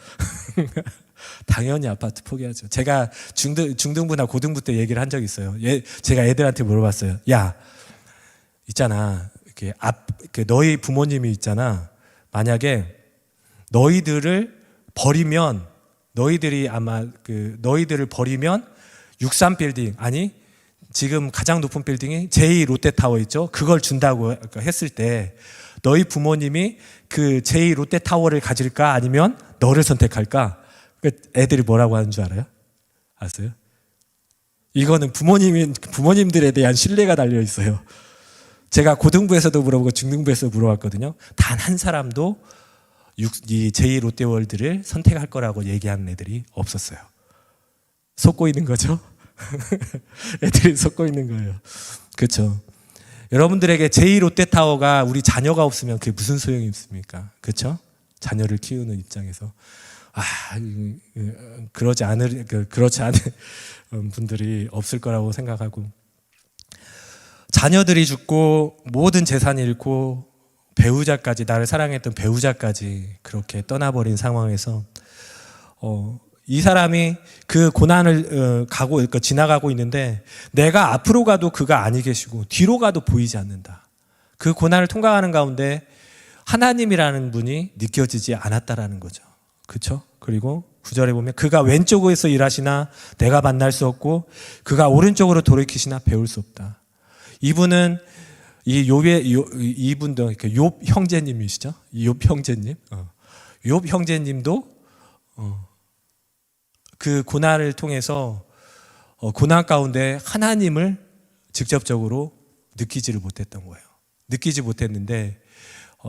당연히 아파트 포기하죠. 제가 중등부나 고등부 때 얘기를 한 적이 있어요. 제가 애들한테 물어봤어요. 야, 있잖아. 너희 부모님이 있잖아. 만약에 너희들을 버리면, 너희들을 버리면 63빌딩, 아니 지금 가장 높은 빌딩이 제2 롯데타워 있죠. 그걸 준다고 했을 때 너희 부모님이 그 제2 롯데타워를 가질까 아니면 너를 선택할까? 애들이 뭐라고 하는 줄 알아요? 아세요? 이거는 부모님들에 대한 신뢰가 달려 있어요. 제가 고등부에서도 물어보고 중등부에서도 물어봤거든요. 단 한 사람도 이 제2 롯데월드를 선택할 거라고 얘기하는 애들이 없었어요. 속고 있는 거죠? 애들이 속고 있는 거예요. 그렇죠? 여러분들에게 제2 롯데타워가 우리 자녀가 없으면 그게 무슨 소용이 있습니까? 그렇죠? 자녀를 키우는 입장에서 그렇지 않은 분들이 없을 거라고 생각하고, 자녀들이 죽고 모든 재산이 잃고 배우자까지, 나를 사랑했던 배우자까지 그렇게 떠나버린 상황에서 이 사람이 그 고난을 지나가고 있는데 내가 앞으로 가도 그가 아니 계시고 뒤로 가도 보이지 않는다. 그 고난을 통과하는 가운데 하나님이라는 분이 느껴지지 않았다라는 거죠. 그렇죠? 그리고 9절에 보면 그가 왼쪽에서 일하시나 내가 만날 수 없고 그가 오른쪽으로 돌이키시나 배울 수 없다. 이분은 이분도 욥 형제님이시죠? 욥 형제님. 욥 형제님도 그 고난을 통해서 고난 가운데 하나님을 직접적으로 느끼지를 못했던 거예요. 느끼지 못했는데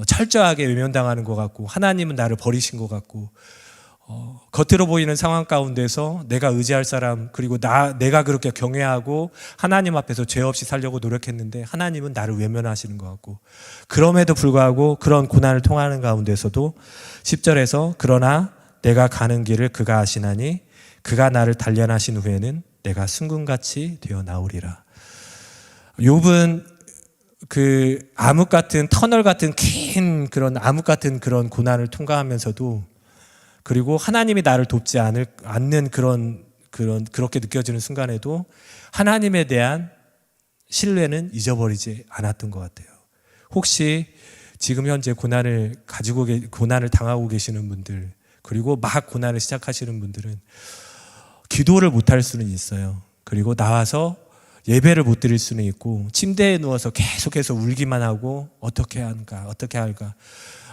철저하게 외면당하는 것 같고 하나님은 나를 버리신 것 같고 겉으로 보이는 상황 가운데서 내가 의지할 사람, 그리고 내가 그렇게 경외하고 하나님 앞에서 죄 없이 살려고 노력했는데 하나님은 나를 외면하시는 것 같고, 그럼에도 불구하고 그런 고난을 통하는 가운데서도 10절에서 그러나 내가 가는 길을 그가 아시나니 그가 나를 단련하신 후에는 내가 순금같이 되어 나오리라. 욥은 그 암흑 같은 터널 같은 긴 그런 암흑 같은 그런 고난을 통과하면서도, 그리고 하나님이 나를 돕지 않는 그렇게 느껴지는 순간에도 하나님에 대한 신뢰는 잊어버리지 않았던 것 같아요. 혹시 지금 현재 고난을 당하고 계시는 분들, 그리고 막 고난을 시작하시는 분들은 기도를 못할 수는 있어요. 그리고 나와서 예배를 못 드릴 수는 있고 침대에 누워서 계속해서 울기만 하고 어떻게 할까.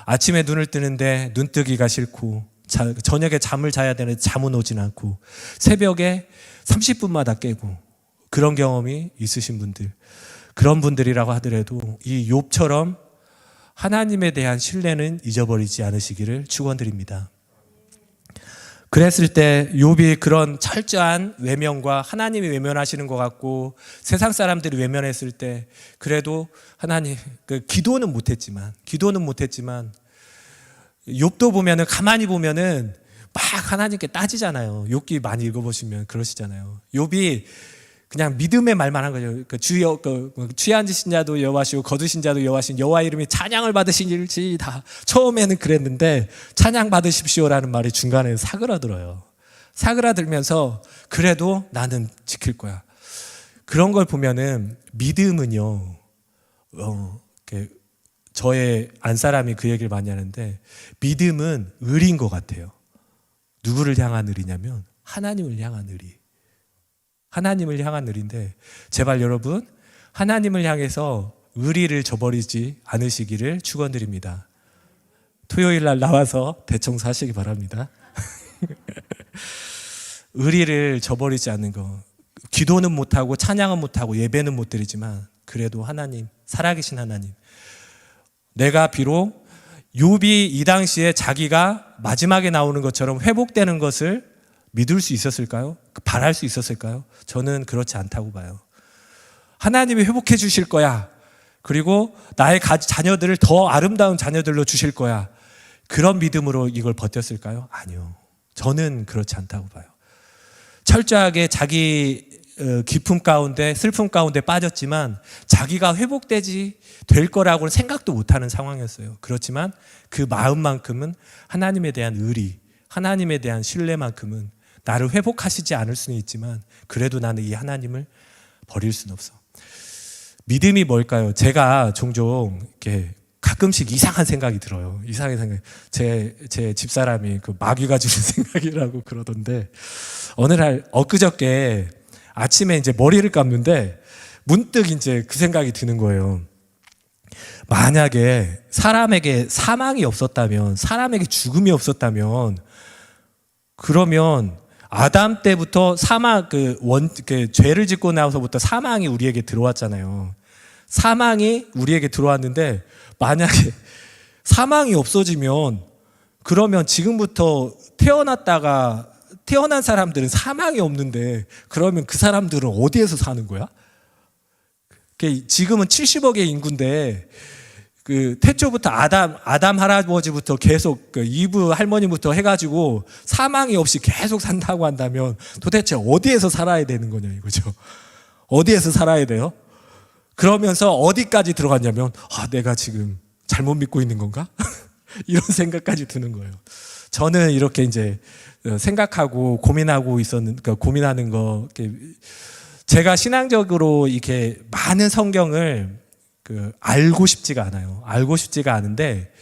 아침에 눈을 뜨는데 눈 뜨기가 싫고, 저녁에 잠을 자야 되는데 잠은 오진 않고, 새벽에 30분마다 깨고, 그런 경험이 있으신 분들, 그런 분들이라고 하더라도 이 욥처럼 하나님에 대한 신뢰는 잊어버리지 않으시기를 축원드립니다. 그랬을 때 욥이 그런 철저한 외면과 하나님이 외면하시는 것 같고 세상 사람들이 외면했을 때, 그래도 하나님, 기도는 못했지만 욥도 보면은, 가만히 보면은 막 하나님께 따지잖아요. 욥기 많이 읽어보시면 그러시잖아요. 욥이 그냥 믿음의 말만 한 거죠. 취해 앉으신 자도 여호와시고 거두신 자도 여호와신 여호와 이름이 찬양을 받으실지다. 처음에는 그랬는데 찬양 받으십시오라는 말이 중간에 사그라들어요. 사그라들면서 그래도 나는 지킬 거야. 그런 걸 보면은 믿음은요, 저의 안사람이 그 얘기를 많이 하는데, 믿음은 의리인 것 같아요. 누구를 향한 의리냐면 하나님을 향한 의리. 하나님을 향한 의리인데, 제발 여러분 하나님을 향해서 의리를 저버리지 않으시기를 축원드립니다. 토요일 날 나와서 대청소하시기 바랍니다. 의리를 저버리지 않는 거. 기도는 못하고 찬양은 못하고 예배는 못 드리지만 그래도 하나님, 살아계신 하나님, 내가 비록 욥이 이 당시에 자기가 마지막에 나오는 것처럼 회복되는 것을 믿을 수 있었을까요? 바랄 수 있었을까요? 저는 그렇지 않다고 봐요. 하나님이 회복해 주실 거야. 그리고 나의 자녀들을 더 아름다운 자녀들로 주실 거야. 그런 믿음으로 이걸 버텼을까요? 아니요. 저는 그렇지 않다고 봐요. 철저하게 자기 기쁨 가운데, 슬픔 가운데 빠졌지만 자기가 될 거라고는 생각도 못하는 상황이었어요. 그렇지만 그 마음만큼은 하나님에 대한 의리, 하나님에 대한 신뢰만큼은, 나를 회복하시지 않을 수는 있지만 그래도 나는 이 하나님을 버릴 수는 없어. 믿음이 뭘까요? 제가 종종 이렇게 가끔씩 이상한 생각이 들어요. 이상한 생각. 제 집사람이 그 마귀가 주는 생각이라고 그러던데, 어느 날 엊그저께 아침에 이제 머리를 감는데 문득 이제 그 생각이 드는 거예요. 만약에 사람에게 사망이 없었다면, 사람에게 죽음이 없었다면, 그러면 아담 때부터 죄를 짓고 나서부터 사망이 우리에게 들어왔잖아요. 사망이 우리에게 들어왔는데, 만약에 사망이 없어지면, 그러면 지금부터 태어난 사람들은 사망이 없는데, 그러면 그 사람들은 어디에서 사는 거야? 지금은 70억의 인구인데, 태초부터 아담 할아버지부터 계속 이브 할머니부터 해가지고 사망이 없이 계속 산다고 한다면 도대체 어디에서 살아야 되는 거냐 이거죠. 어디에서 살아야 돼요? 그러면서 어디까지 들어갔냐면, 내가 지금 잘못 믿고 있는 건가? 이런 생각까지 드는 거예요. 저는 이렇게 이제 생각하고 고민하는 거, 제가 신앙적으로 이렇게 많은 성경을 알고 싶지가 않아요. 알고 싶지가 않은데,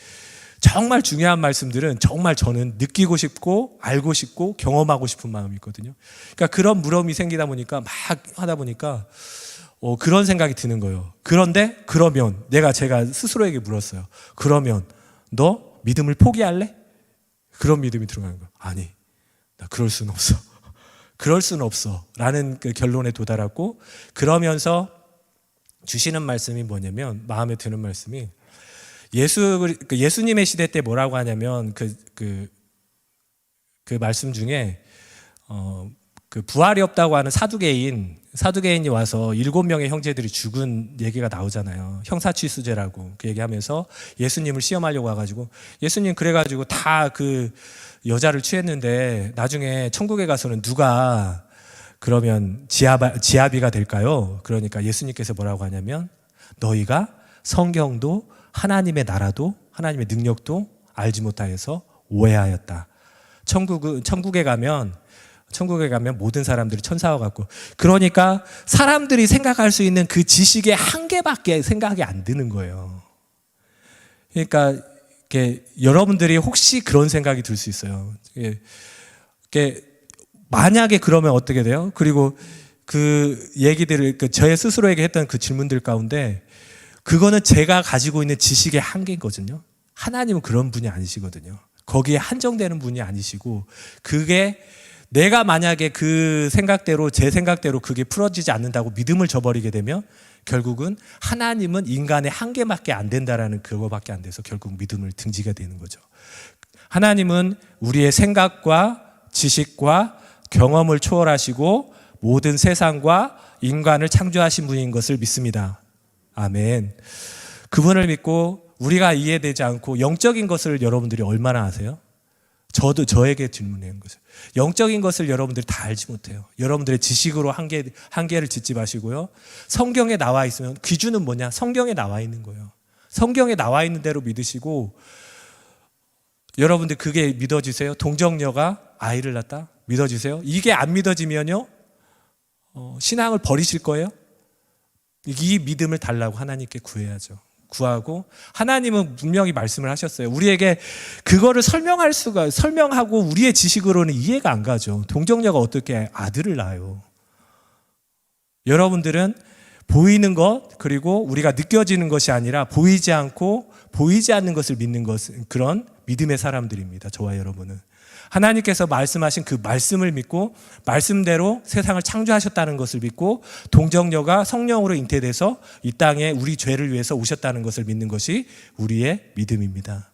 정말 중요한 말씀들은 정말 저는 느끼고 싶고 알고 싶고 경험하고 싶은 마음이 있거든요. 그러니까 그런 물음이 생기다 보니까 막 하다 보니까 그런 생각이 드는 거예요. 그러면 제가 스스로에게 물었어요. 그러면 너 믿음을 포기할래? 그런 믿음이 들어가는 거예요. 아니, 나 그럴 수는 없어. 그럴 수는 없어. 라는 그 결론에 도달하고, 그러면서 주시는 말씀이 뭐냐면, 마음에 드는 말씀이, 예수님의 시대 때 뭐라고 하냐면, 그 말씀 중에, 부활이 없다고 하는 사두개인이 와서 7명의 형제들이 죽은 얘기가 나오잖아요. 형사취수제라고 그 얘기하면서 예수님을 시험하려고 와가지고, 예수님 그래가지고 다 그 여자를 취했는데, 나중에 천국에 가서는 누가 그러면 지아비가 될까요? 그러니까 예수님께서 뭐라고 하냐면, 너희가 성경도 하나님의 나라도 하나님의 능력도 알지 못하여서 오해하였다. 천국에 가면 모든 사람들이 천사와 같고, 그러니까 사람들이 생각할 수 있는 그 지식의 한계밖에 생각이 안 드는 거예요. 그러니까 여러분들이 혹시 그런 생각이 들 수 있어요. 만약에 그러면 어떻게 돼요? 그리고 그 얘기들을 저 스스로에게 했던 그 질문들 가운데, 그거는 제가 가지고 있는 지식의 한계거든요. 하나님은 그런 분이 아니시거든요. 거기에 한정되는 분이 아니시고, 그게 내가 만약에 그 생각대로, 제 생각대로 그게 풀어지지 않는다고 믿음을 저버리게 되면, 결국은 하나님은 인간의 한계밖에 안 된다라는 그거밖에 안 돼서 결국 믿음을 등지게 되는 거죠. 하나님은 우리의 생각과 지식과 경험을 초월하시고 모든 세상과 인간을 창조하신 분인 것을 믿습니다. 아멘. 그분을 믿고 우리가 이해되지 않고 영적인 것을 여러분들이 얼마나 아세요? 저도 저에게 질문하는 거죠. 영적인 것을 여러분들이 다 알지 못해요. 여러분들의 지식으로 한계를 짓지 마시고요. 성경에 나와 있으면, 기준은 뭐냐? 성경에 나와 있는 거예요. 성경에 나와 있는 대로 믿으시고, 여러분들 그게 믿어지세요? 동정녀가 아이를 낳았다? 믿어지세요? 이게 안 믿어지면요, 신앙을 버리실 거예요? 이 믿음을 달라고 하나님께 구해야죠. 구하고, 하나님은 분명히 말씀을 하셨어요. 우리에게 그거를 설명하고 우리의 지식으로는 이해가 안 가죠. 동정녀가 어떻게 아들을 낳아요? 여러분들은 보이는 것, 그리고 우리가 느껴지는 것이 아니라 보이지 않고 보이지 않는 것을 믿는 그런 믿음의 사람들입니다. 저와 여러분은. 하나님께서 말씀하신 그 말씀을 믿고 말씀대로 세상을 창조하셨다는 것을 믿고, 동정녀가 성령으로 잉태돼서 이 땅에 우리 죄를 위해서 오셨다는 것을 믿는 것이 우리의 믿음입니다.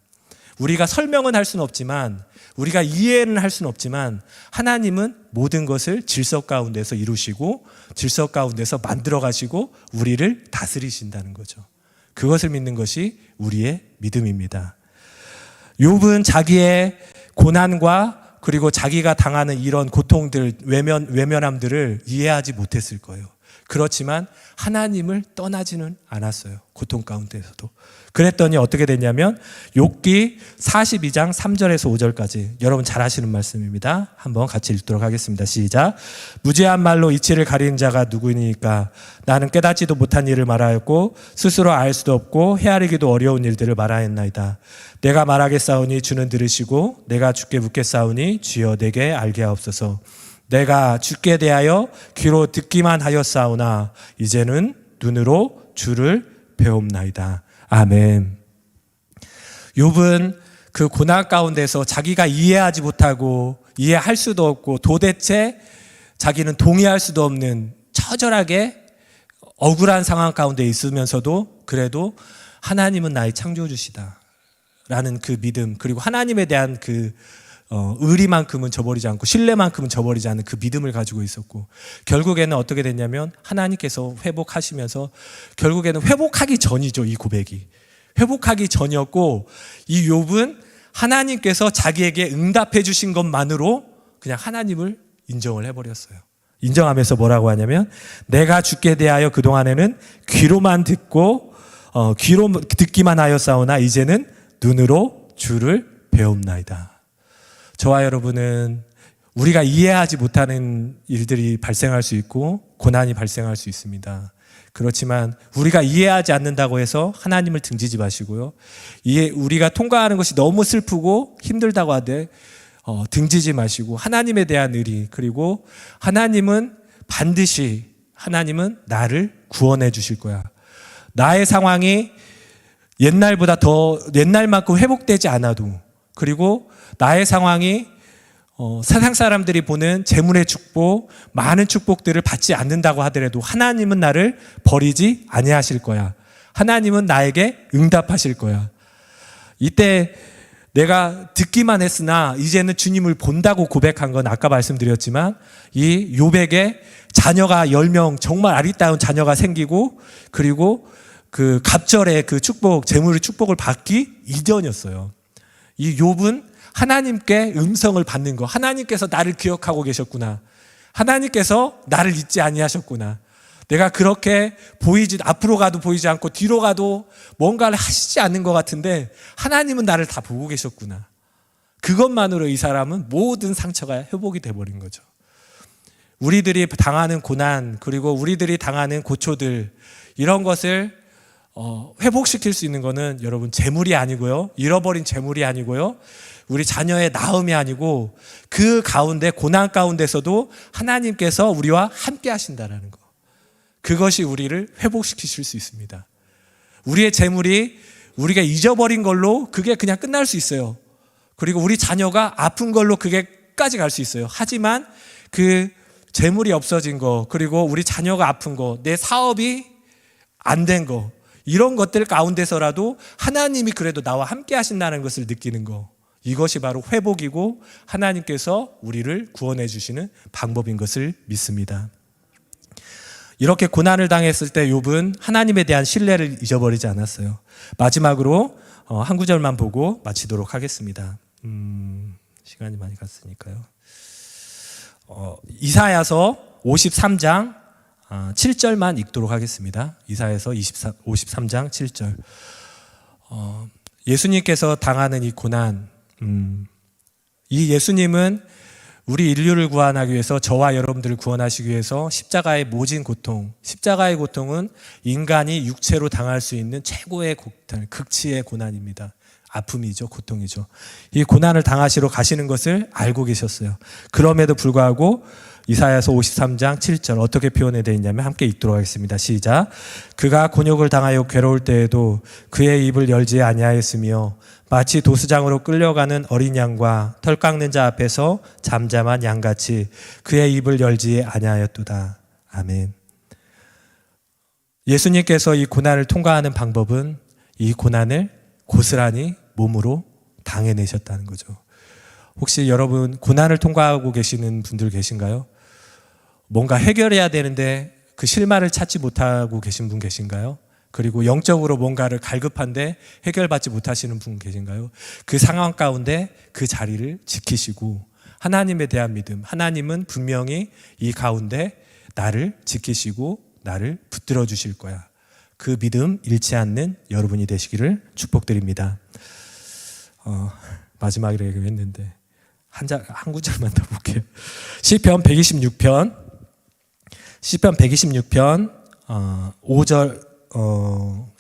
우리가 설명은 할 수는 없지만, 우리가 이해는 할 수는 없지만, 하나님은 모든 것을 질서 가운데서 이루시고 질서 가운데서 만들어 가시고 우리를 다스리신다는 거죠. 그것을 믿는 것이 우리의 믿음입니다. 욥은 자기의 고난과 그리고 자기가 당하는 이런 고통들, 외면함들을 이해하지 못했을 거예요. 그렇지만 하나님을 떠나지는 않았어요. 고통 가운데에서도. 그랬더니 어떻게 됐냐면 욥기 42장 3절에서 5절까지 여러분 잘 아시는 말씀입니다. 한번 같이 읽도록 하겠습니다. 시작. 무죄한 말로 이치를 가리는 자가 누구이니까 나는 깨닫지도 못한 일을 말하였고 스스로 알 수도 없고 헤아리기도 어려운 일들을 말하였나이다. 내가 말하겠사오니 주는 들으시고 내가 주께 묻겠사오니 주여 내게 알게 하옵소서. 내가 주께 대하여 귀로 듣기만 하였사오나 이제는 눈으로 주를 배움나이다. 아멘. 욥은 그 고난 가운데서 자기가 이해하지 못하고 이해할 수도 없고 도대체 자기는 동의할 수도 없는 처절하게 억울한 상황 가운데 있으면서도 그래도 하나님은 나의 창조주시다 라는 그 믿음, 그리고 하나님에 대한 그 의리만큼은 저버리지 않고 신뢰만큼은 저버리지 않는 그 믿음을 가지고 있었고, 결국에는 어떻게 됐냐면 하나님께서 회복하시면서, 결국에는 회복하기 전이죠. 이 고백이 회복하기 전이었고, 이 욥은 하나님께서 자기에게 응답해 주신 것만으로 그냥 하나님을 인정을 해버렸어요. 인정하면서 뭐라고 하냐면, 내가 주께 대하여 그동안에는 귀로만 듣고 귀로 듣기만 하였사오나 이제는 눈으로 주를 배움나이다. 저와 여러분은 우리가 이해하지 못하는 일들이 발생할 수 있고 고난이 발생할 수 있습니다. 그렇지만 우리가 이해하지 않는다고 해서 하나님을 등지지 마시고요. 우리가 통과하는 것이 너무 슬프고 힘들다고 하되 등지지 마시고 하나님에 대한 의리, 그리고 하나님은 반드시 하나님은 나를 구원해 주실 거야. 나의 상황이 옛날보다 더 옛날만큼 회복되지 않아도, 그리고 나의 상황이 세상 사람들이 보는 재물의 축복, 많은 축복들을 받지 않는다고 하더라도 하나님은 나를 버리지 아니하실 거야. 하나님은 나에게 응답하실 거야. 이때 내가 듣기만 했으나 이제는 주님을 본다고 고백한 건 아까 말씀드렸지만, 이 욥에게 자녀가 10명, 정말 아리따운 자녀가 생기고, 그리고 그 갑절의 그 축복, 재물의 축복을 받기 이전이었어요. 이 욥은 하나님께 음성을 받는 거, 하나님께서 나를 기억하고 계셨구나, 하나님께서 나를 잊지 아니하셨구나, 내가 그렇게 앞으로 가도 보이지 않고 뒤로 가도 뭔가를 하시지 않는 것 같은데 하나님은 나를 다 보고 계셨구나, 그것만으로 이 사람은 모든 상처가 회복이 돼버린 거죠. 우리들이 당하는 고난, 그리고 우리들이 당하는 고초들, 이런 것을 회복시킬 수 있는 거는 여러분 재물이 아니고요, 잃어버린 재물이 아니고요, 우리 자녀의 나음이 아니고, 그 가운데 고난 가운데서도 하나님께서 우리와 함께 하신다라는 거, 그것이 우리를 회복시키실 수 있습니다. 우리의 재물이 우리가 잊어버린 걸로 그게 그냥 끝날 수 있어요. 그리고 우리 자녀가 아픈 걸로 그게 끝까지 갈 수 있어요. 하지만 그 재물이 없어진 거, 그리고 우리 자녀가 아픈 거, 내 사업이 안 된 거, 이런 것들 가운데서라도 하나님이 그래도 나와 함께 하신다는 것을 느끼는 거, 이것이 바로 회복이고 하나님께서 우리를 구원해 주시는 방법인 것을 믿습니다. 이렇게 고난을 당했을 때 욥은 하나님에 대한 신뢰를 잊어버리지 않았어요. 마지막으로 한 구절만 보고 마치도록 하겠습니다. 시간이 많이 갔으니까요. 이사야서 53장 7절만 읽도록 하겠습니다. 이사야서 53장 7절. 예수님께서 당하는 이 고난, 이 예수님은 우리 인류를 구원하기 위해서, 저와 여러분들을 구원하시기 위해서 십자가의 모진 고통, 십자가의 고통은 인간이 육체로 당할 수 있는 최고의 고통, 극치의 고난입니다. 아픔이죠, 고통이죠. 이 고난을 당하시러 가시는 것을 알고 계셨어요. 그럼에도 불구하고 이사야서 53장 7절 어떻게 표현되어 있냐면 함께 읽도록 하겠습니다. 시작. 그가 곤욕을 당하여 괴로울 때에도 그의 입을 열지 아니하였으며 마치 도수장으로 끌려가는 어린 양과 털 깎는 자 앞에서 잠잠한 양같이 그의 입을 열지 아니하였도다. 아멘. 예수님께서 이 고난을 통과하는 방법은 이 고난을 고스란히 몸으로 당해내셨다는 거죠. 혹시 여러분 고난을 통과하고 계시는 분들 계신가요? 뭔가 해결해야 되는데 그 실마리를 찾지 못하고 계신 분 계신가요? 그리고 영적으로 뭔가를 갈급한데 해결받지 못하시는 분 계신가요? 그 상황 가운데 그 자리를 지키시고 하나님에 대한 믿음, 하나님은 분명히 이 가운데 나를 지키시고 나를 붙들어 주실 거야. 그 믿음 잃지 않는 여러분이 되시기를 축복드립니다. 마지막이라고 했는데 한 구절만 더 볼게요. 시편 126편 5절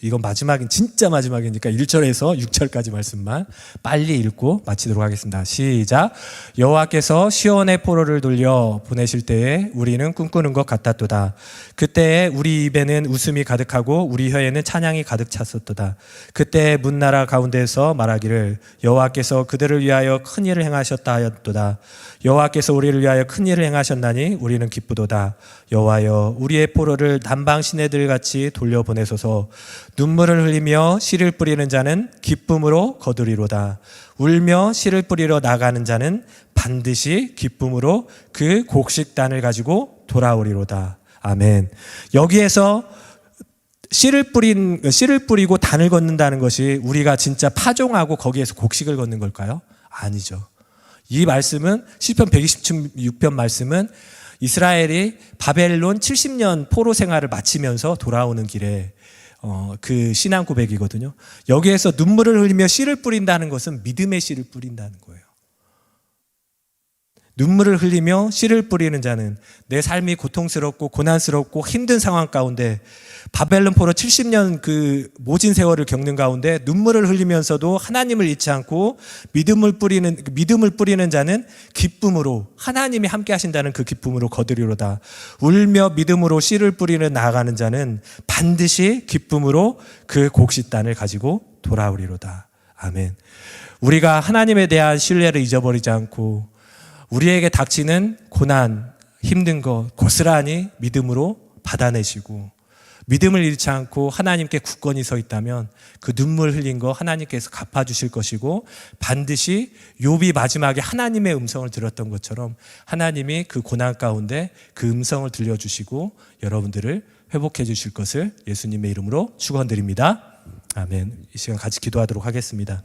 이건 진짜 마지막이니까 1절에서 6절까지 말씀만 빨리 읽고 마치도록 하겠습니다. 시작. 여호와께서 시온의 포로를 돌려 보내실 때에 우리는 꿈꾸는 것 같았도다. 그때에 우리 입에는 웃음이 가득하고 우리 혀에는 찬양이 가득 찼었도다. 그때 문나라 가운데에서 말하기를 여호와께서 그들을 위하여 큰 일을 행하셨다 하였도다. 여호와께서 우리를 위하여 큰 일을 행하셨나니 우리는 기쁘도다. 여호와여 우리의 포로를 남방 시내들 같이 돌려보내소서. 눈물을 흘리며 씨를 뿌리는 자는 기쁨으로 거두리로다. 울며 씨를 뿌리러 나가는 자는 반드시 기쁨으로 그 곡식단을 가지고 돌아오리로다. 아멘. 여기에서 씨를 뿌리고 단을 걷는다는 것이 우리가 진짜 파종하고 거기에서 곡식을 걷는 걸까요? 아니죠. 이 말씀은 시편 126편 말씀은 이스라엘이 바벨론 70년 포로 생활을 마치면서 돌아오는 길에 그 신앙 고백이거든요. 여기에서 눈물을 흘리며 씨를 뿌린다는 것은 믿음의 씨를 뿌린다는 거예요. 눈물을 흘리며 씨를 뿌리는 자는 내 삶이 고통스럽고 고난스럽고 힘든 상황 가운데 바벨론 포로 70년 그 모진 세월을 겪는 가운데 눈물을 흘리면서도 하나님을 잊지 않고 믿음을 뿌리는 자는 기쁨으로 하나님이 함께 하신다는 그 기쁨으로 거두리로다. 울며 믿음으로 씨를 뿌리는 나아가는 자는 반드시 기쁨으로 그 곡식단을 가지고 돌아오리로다. 아멘. 우리가 하나님에 대한 신뢰를 잊어버리지 않고 우리에게 닥치는 고난, 힘든 것 고스란히 믿음으로 받아내시고 믿음을 잃지 않고 하나님께 굳건히 서 있다면 그 눈물 흘린 거 하나님께서 갚아주실 것이고 반드시 욥이 마지막에 하나님의 음성을 들었던 것처럼 하나님이 그 고난 가운데 그 음성을 들려주시고 여러분들을 회복해 주실 것을 예수님의 이름으로 축원드립니다. 아멘. 이 시간 같이 기도하도록 하겠습니다.